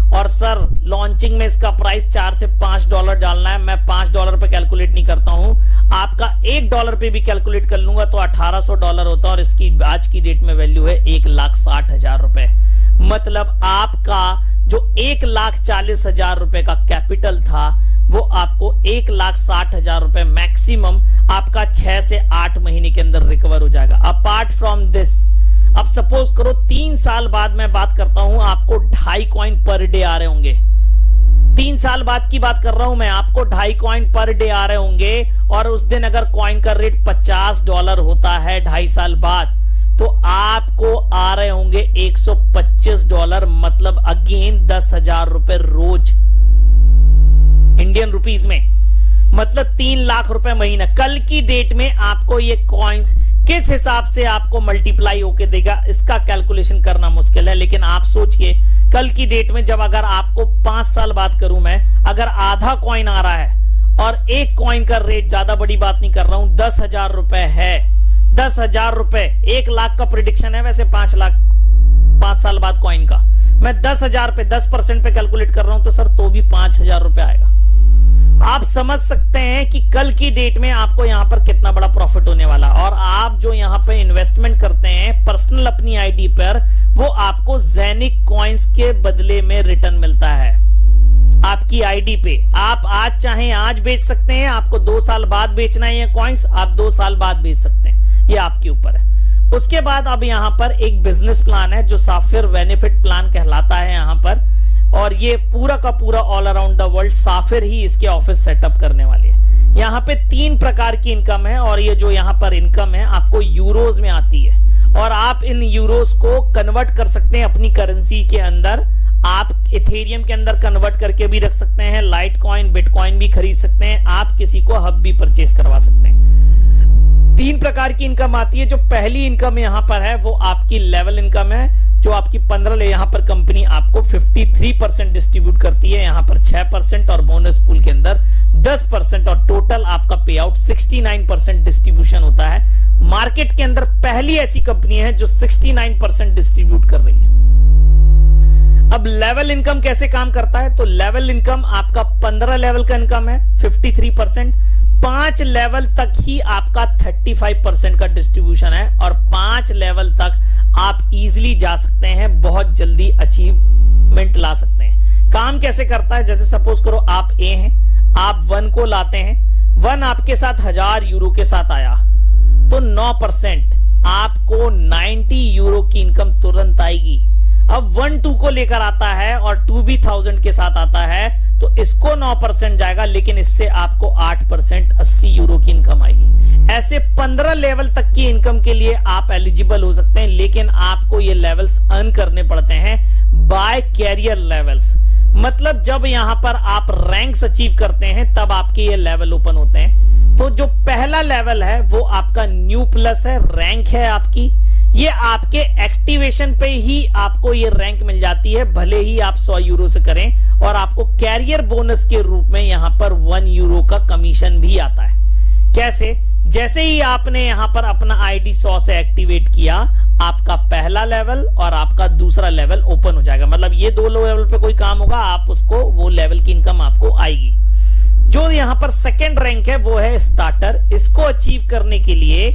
और सर लॉन्चिंग में इसका प्राइस $4 से $5 डालना है, मैं $5 पे कैलकुलेट नहीं करता हूं, आपका $1 पे भी कैलकुलेट कर लूंगा तो $1800 होता है, और इसकी आज की डेट में वैल्यू है 1,60,000 रुपए। मतलब आपका जो 1,40,000 रुपए का कैपिटल था वो आपको 1,60,000 रुपए मैक्सिमम आपका 6 से 8 महीने के अंदर रिकवर हो जाएगा। अपार्ट फ्रॉम दिस, अब सपोज करो 3 साल बाद मैं बात करता हूं, आपको 2.5 कॉइन पर डे आ रहे होंगे। 3 साल बाद की बात कर रहा हूं मैं, आपको 2.5 कॉइन पर डे आ रहे होंगे, और उस दिन अगर कॉइन का रेट $50 होता है 2.5 साल बाद, तो आपको आ रहे होंगे $125, मतलब अगेन 10,000 रुपए रोज इंडियन रुपीस में, मतलब 3 लाख रुपए महीना। कल की डेट में आपको ये कॉइन्स किस हिसाब से आपको मल्टीप्लाई होके देगा, इसका कैलकुलेशन करना मुश्किल है। लेकिन आप सोचिए कल की डेट में, जब अगर आपको 5 साल बाद करूं मैं, अगर आधा कॉइन आ रहा है और एक कॉइन का रेट, ज्यादा बड़ी बात नहीं कर रहा हूं, 10,000 रुपए है, 10,000 रुपए 1 लाख का प्रिडिक्शन है, वैसे 5 लाख 5 साल बाद कॉइन का, मैं 10,000 पे 10% पे कैलकुलेट कर रहा हूं, तो सर तो भी 5,000 रुपए आएगा। आप समझ सकते हैं कि कल की डेट में आपको यहां पर कितना बड़ा प्रॉफिट होने वाला। और आप जो यहां पे इन्वेस्टमेंट करते हैं पर्सनल अपनी आईडी पर, वो आपको जेनिक कॉइन्स के बदले में रिटर्न मिलता है आपकी आईडी पे। आप आज चाहें आज बेच सकते हैं, आपको 2 साल बाद बेचना है ये कॉइन्स, आप 2 साल बाद बेच सकते हैं, ये आपके ऊपर है। उसके बाद अब यहां पर एक बिजनेस प्लान है जो साफिर बेनिफिट प्लान कहलाता है यहां पर, और ये पूरा का पूरा ऑल अराउंड द वर्ल्ड साफिर ही इसके ऑफिस सेटअप करने वाली है। यहाँ पे 3 प्रकार की इनकम है, और ये जो यहाँ पर इनकम है आपको यूरोज में आती है, और आप इन यूरोज को कन्वर्ट कर सकते हैं अपनी करेंसी के अंदर। आप इथेरियम के अंदर कन्वर्ट करके भी रख सकते हैं, लाइट कॉइन बिटकॉइन भी खरीद सकते हैं, आप किसी को हब भी परचेज करवा सकते हैं। 3 प्रकार की इनकम आती है। जो पहली इनकम यहाँ पर है वो आपकी लेवल इनकम है, जो आपकी 15 यहां पर कंपनी आपको 53% डिस्ट्रीब्यूट करती है, यहां पर 6% और बोनस पूल के अंदर 10%, और टोटल आपका पे आउट 69% डिस्ट्रीब्यूशन होता है। मार्केट के अंदर पहली ऐसी कंपनी है जो 69% डिस्ट्रीब्यूट कर रही है। अब लेवल इनकम कैसे काम करता है, तो लेवल इनकम आपका 15 लेवल का इनकम है 53%, 5 लेवल तक ही आपका 35% का डिस्ट्रीब्यूशन है, और 5 लेवल तक आप इजीली जा सकते हैं, बहुत जल्दी अचीवमेंट ला सकते हैं। काम कैसे करता है, जैसे सपोज करो आप ए हैं, आप 1 को लाते हैं, 1 आपके साथ 1000 यूरो के साथ आया, तो 9% आपको 90 यूरो की इनकम तुरंत आएगी। अब 1 2 को लेकर आता है और 2 भी 1000 के साथ आता है, तो इसको 9% जाएगा, लेकिन इससे आपको 8% 80 यूरो की इनकम आएगी। ऐसे 15 लेवल तक की इनकम के लिए आप एलिजिबल हो सकते हैं, लेकिन आपको ये लेवल्स अर्न करने पड़ते हैं बाय कैरियर लेवल्स। मतलब जब यहां पर आप रैंक्स अचीव करते हैं तब आपके ये लेवल ओपन होते हैं। तो जो पहला लेवल है वो आपका न्यू प्लस है, रैंक है आपकी, ये आपके एक्टिवेशन पे ही आपको ये रैंक मिल जाती है, भले ही आप 100 यूरो से करें, और आपको कैरियर बोनस के रूप में यहां पर 1 यूरो का कमीशन भी आता है। कैसे, जैसे ही आपने यहां पर अपना आईडी 100 से एक्टिवेट किया, आपका पहला लेवल और आपका दूसरा लेवल ओपन हो जाएगा। मतलब ये 2 लेवल पे कोई काम होगा, आप उसको वो लेवल की इनकम आपको आएगी। जो यहां पर सेकंड रैंक है वो है स्टार्टर। इसको अचीव करने के लिए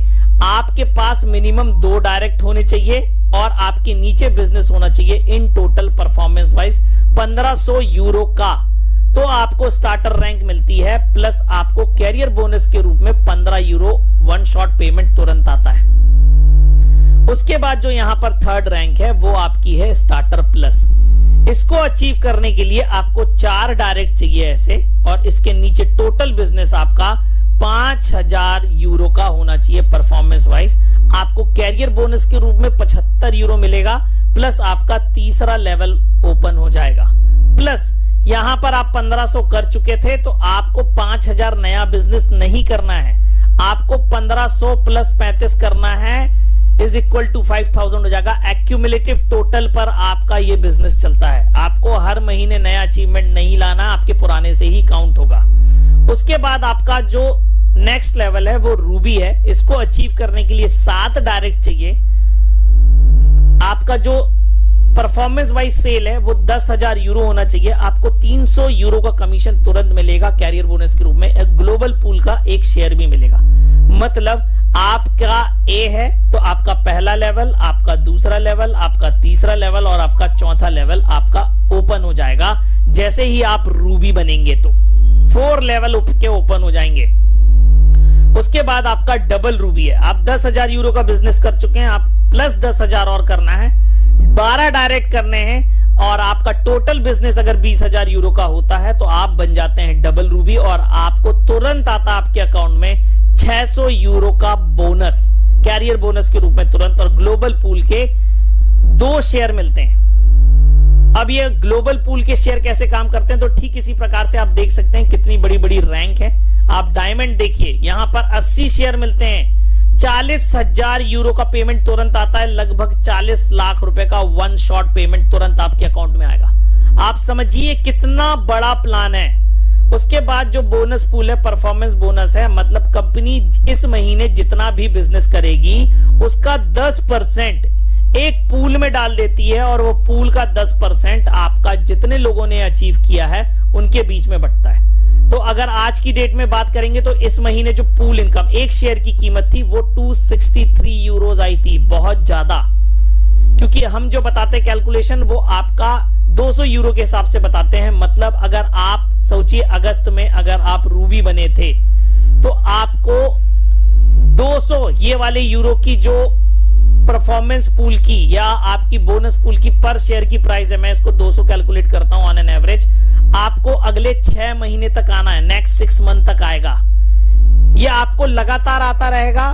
आपके पास मिनिमम 2 डायरेक्ट होने चाहिए और आपके नीचे बिजनेस होना चाहिए in total performance wise 1500 euro का, तो आपको स्टार्टर रैंक मिलती है, प्लस आपको कैरियर बोनस के रूप में 15 यूरो वन शॉट पेमेंट तुरंत आता है। उसके बाद जो यहां पर थर्ड रैंक है वो आपकी है स्टार्टर प्लस। इसको अचीव करने के लिए आपको 4 डायरेक्ट चाहिए ऐसे, और इसके नीचे टोटल बिजनेस आपका 5000 यूरो का होना चाहिए परफॉर्मेंस वाइज। आपको कैरियर बोनस के रूप में 75 यूरो मिलेगा, प्लस आपका तीसरा लेवल ओपन हो जाएगा। प्लस यहां पर आप 1500 कर चुके थे, तो आपको 5000 नया बिजनेस नहीं करना है, आपको 1500 प्लस 35 करना है, इज इक्वल टू 5000 हो जाएगा। एक्यूमुलेटिव टोटल पर आपका ये बिजनेस चलता है। आपको हर महीने नया अचीवमेंट नहीं लाना, आपके पुराने से ही काउंट होगा। उसके बाद आपका जो नेक्स्ट लेवल है वो रूबी है। इसको अचीव करने के लिए 7 डायरेक्ट चाहिए। आपका जो परफॉर्मेंस वाइज सेल है वो 10,000 यूरो होना चाहिए। आपको 300 यूरो का कमीशन तुरंत मिलेगा कैरियर बोनस के रूप में। एक ग्लोबल पूल का एक शेयर भी मिलेगा। मतलब आपका ए है तो आपका पहला लेवल, आपका दूसरा लेवल, आपका तीसरा लेवल और आपका चौथा लेवल आपका ओपन हो जाएगा जैसे ही आप रूबी बनेंगे। तो 4 लेवल के ओपन हो जाएंगे। उसके बाद आपका डबल रूबी है। आप 10,000 यूरो का बिजनेस कर चुके हैं, आप प्लस 10,000 और करना है, 12 डायरेक्ट करने हैं, और आपका टोटल बिजनेस अगर 20,000 यूरो का होता है तो आप बन जाते हैं डबल रूबी, और आपको तुरंत आता आपके अकाउंट में 600 यूरो का बोनस कैरियर बोनस के रूप में तुरंत, और ग्लोबल पूल के 2 शेयर मिलते हैं। अब ये ग्लोबल पूल के शेयर कैसे काम करते हैं, तो ठीक इसी प्रकार से आप देख सकते हैं कितनी बड़ी बड़ी रैंक है। आप डायमंड देखिए, यहां पर 80 शेयर मिलते हैं, 40,000 यूरो का पेमेंट तुरंत आता है, लगभग 40 लाख रुपए का वन शॉट पेमेंट तुरंत आपके अकाउंट में आएगा। आप समझिए कितना बड़ा प्लान है। उसके बाद जो बोनस पूल है परफॉर्मेंस बोनस है, मतलब कंपनी इस महीने जितना भी बिजनेस करेगी उसका 10% एक पूल में डाल देती है, और वो पूल का 10% आपका जितने लोगों ने अचीव किया है उनके बीच में बंटता है। तो अगर आज की डेट में बात करेंगे तो इस महीने जो पूल इनकम एक शेयर की कीमत थी वो 263 यूरोज आई थी, बहुत ज्यादा, क्योंकि हम जो बताते हैं कैलकुलेशन वो आपका 200 यूरो के हिसाब से बताते हैं। मतलब अगर आप सोचिए अगस्त में अगर आप रूबी बने थे तो आपको 200 ये वाले यूरो की जो परफॉर्मेंस पूल की या आपकी बोनस पूल की पर शेयर की प्राइस है, मैं इसको 200 कैलकुलेट करता हूं ऑन एन एवरेज, आपको अगले 6 महीने तक आना है, नेक्स्ट 6 मंथ तक आएगा। ये आपको लगातार आता रहेगा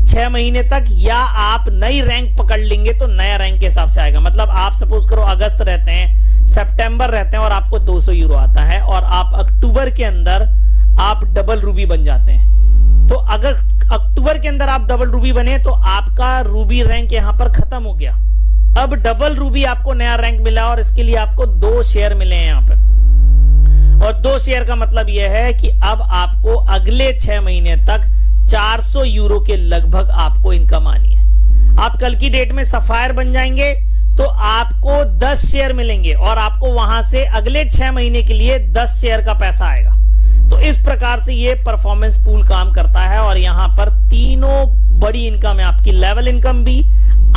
6 महीने तक, या आप नई रैंक पकड़ लेंगे तो नया रैंक के हिसाब से आएगा। मतलब आप सपोज करो अगस्त रहते हैं, सितंबर रहते हैं और आपको 200 यूरो आता है, और आप अक्टूबर के अंदर आप डबल रूबी बन जाते हैं। तो अगर अक्टूबर के अंदर आप डबल रूबी बने तो आपका रूबी रैंक यहां पर खत्म हो गया। अब डबल रूबी आपको नया रैंक मिला, और इसके लिए आपको 2 शेयर मिले हैं यहां पर, और 2 शेयर का मतलब यह है कि अब आपको अगले 6 महीने तक 400 यूरो के लगभग आपको इनकम आनी है। आप कल की डेट में सफायर बन जाएंगे तो आपको 10 शेयर मिलेंगे, और आपको वहां से अगले 6 महीने के लिए 10 शेयर का पैसा आएगा। तो इस प्रकार से ये परफॉर्मेंस पूल काम करता है, और यहां पर तीनों बड़ी इनकम है। आपकी लेवल इनकम भी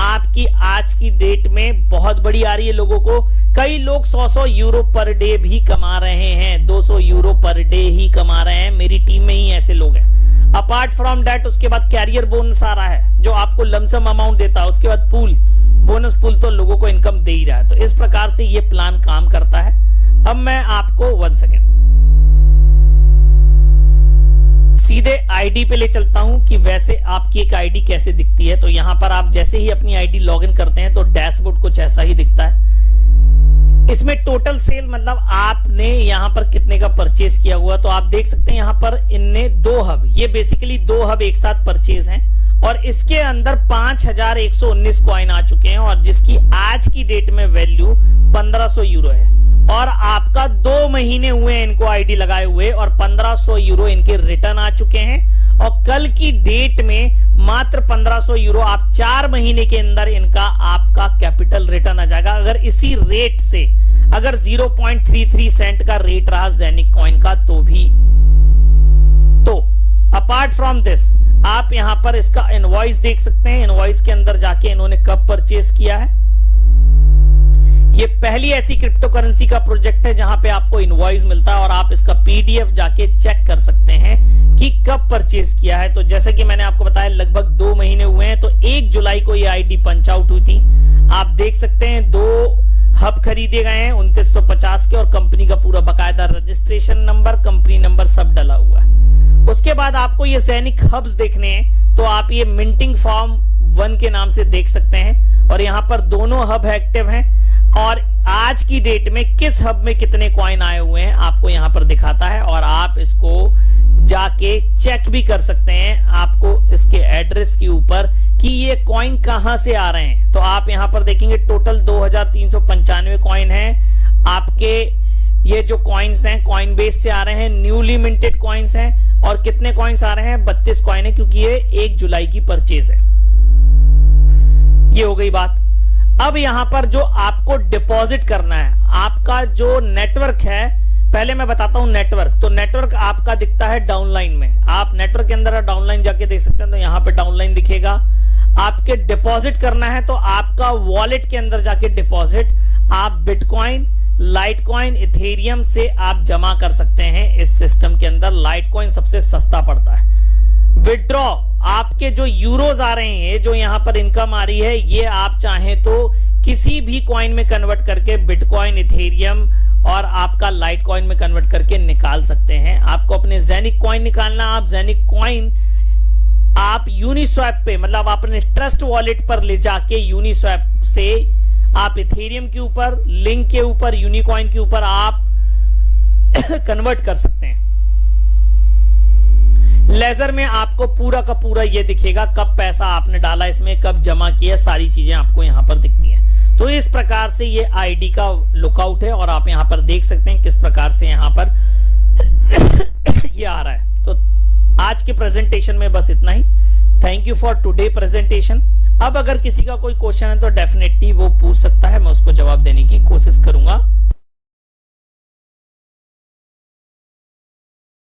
आपकी आज की डेट में बहुत बड़ी आ रही है लोगों को। कई लोग 100-100 यूरो पर डे भी कमा रहे हैं, 200 यूरो पर डे ही कमा रहे हैं। मेरी टीम में ही ऐसे लोग हैं। अपार्ट फ्रॉम दैट उसके बाद कैरियर बोनस आ रहा है जो आपको लमसम अमाउंट देता है। उसके बाद पूल बोनस पूल तो लोगों को इनकम दे ही रहा है। तो इस प्रकार से ये प्लान काम करता है। अब मैं आपको 1 सेकेंड सीधे आईडी पे ले चलता हूं कि वैसे आपकी एक आईडी कैसे दिखती है। तो यहां पर आप जैसे ही अपनी आईडी लॉगिन करते हैं तो डैशबोर्ड कुछ ऐसा ही दिखता है। इसमें टोटल सेल मतलब आपने यहां पर कितने का परचेज किया हुआ, तो आप देख सकते हैं यहां पर इनने 2 हब, ये बेसिकली 2 हब एक साथ परचेज हैं, और इसके अंदर 5119 कॉइन आ चुके हैं, और जिसकी आज की डेट में वैल्यू 1500 यूरो है। और आपका 2 महीने हुए हैं इनको आईडी लगाए हुए, और 1500 यूरो इनके रिटर्न आ चुके हैं। और कल की डेट में मात्र 1500 यूरो आप 4 महीने के अंदर इनका आपका कैपिटल रिटर्न आ जाएगा। अगर इसी रेट से अगर 0.33 सेंट का रेट रहा जेनिक कॉइन का तो भी, तो अपार्ट फ्रॉम दिस आप यहां पर इसका इनवॉइस देख सकते हैं। इनवॉइस के अंदर जाके इन्होंने कब परचेस किया है। ये पहली ऐसी क्रिप्टो करेंसी का प्रोजेक्ट है जहां पे आपको इनवॉइस मिलता है और आप इसका पीडीएफ जाके चेक कर सकते हैं कि कब परचेस किया है। तो जैसे कि मैंने आपको बताया लगभग 2 महीने हुए हैं, तो 1 जुलाई को ये आईडी पंच आउट हुई थी। आप देख सकते हैं 2 हब खरीदे गए हैं 2950 के, और कंपनी का पूरा बकायदा रजिस्ट्रेशन नंबर, कंपनी नंबर सब डला हुआ है। उसके बाद आपको ये जेनिक हब्स देखने हैं, तो आप ये मिंटिंग फॉर्म 1 के नाम से देख सकते हैं, और यहां पर दोनों हब एक्टिव हैं, और आज की डेट में किस हब में कितने कॉइन आए हुए हैं आपको यहां पर दिखाता है, और आप इसको जाके चेक भी कर सकते हैं आपको इसके एड्रेस के ऊपर कि ये कॉइन कहां से आ रहे हैं। तो आप यहां पर देखेंगे टोटल 2395 कॉइन हैं आपके। ये जो कॉइन्स हैं कॉइन बेस से आ रहे हैं, न्यूली मिंटेड कॉइन्स हैं, और कितने कॉइन्स आ रहे हैं 32 कॉइन है, क्योंकि ये 1 जुलाई की परचेज है। ये हो गई बात। अब यहां पर जो आपको डिपॉजिट करना है, आपका जो नेटवर्क है, पहले मैं बताता हूं नेटवर्क। तो नेटवर्क आपका दिखता है डाउनलाइन में, आप नेटवर्क के अंदर डाउनलाइन जाके देख सकते हैं, तो यहां पे डाउनलाइन दिखेगा। आपके डिपॉजिट करना है तो आपका वॉलेट के अंदर जाके डिपॉजिट आप बिटकॉइन, लाइटकॉइन, इथेरियम से आप जमा कर सकते हैं इस सिस्टम के अंदर। लाइटकॉइन सबसे सस्ता पड़ता है। विड्रॉ आपके जो यूरोज आ रहे हैं, जो यहां पर इनकम आ रही है, ये आप चाहें तो किसी भी कॉइन में कन्वर्ट करके बिटकॉइन, इथेरियम और आपका लाइट कॉइन में कन्वर्ट करके निकाल सकते हैं। आपको अपने जेनिक कॉइन निकालना, आप जेनिक कॉइन आप यूनिस्वैप पे, मतलब अपने ट्रस्ट वॉलेट पर ले जाके यूनिस्वैप से आप इथेरियम के ऊपर, लिंक के ऊपर, यूनिकॉइन के ऊपर आप कन्वर्ट कर सकते हैं। लेजर में आपको पूरा का पूरा ये दिखेगा कब पैसा आपने डाला इसमें, कब जमा किया, सारी चीजें आपको यहां पर दिखती हैं। तो इस प्रकार से ये आईडी का लुकआउट है, और आप यहां पर देख सकते हैं किस प्रकार से यहां पर ये आ रहा है। तो आज के प्रेजेंटेशन में बस इतना ही। Thank you for today presentation. अब अगर किसी का कोई क्वेश्चन है तो डेफिनेटली वो पूछ सकता है, मैं उसको जवाब देने की कोशिश करूंगा।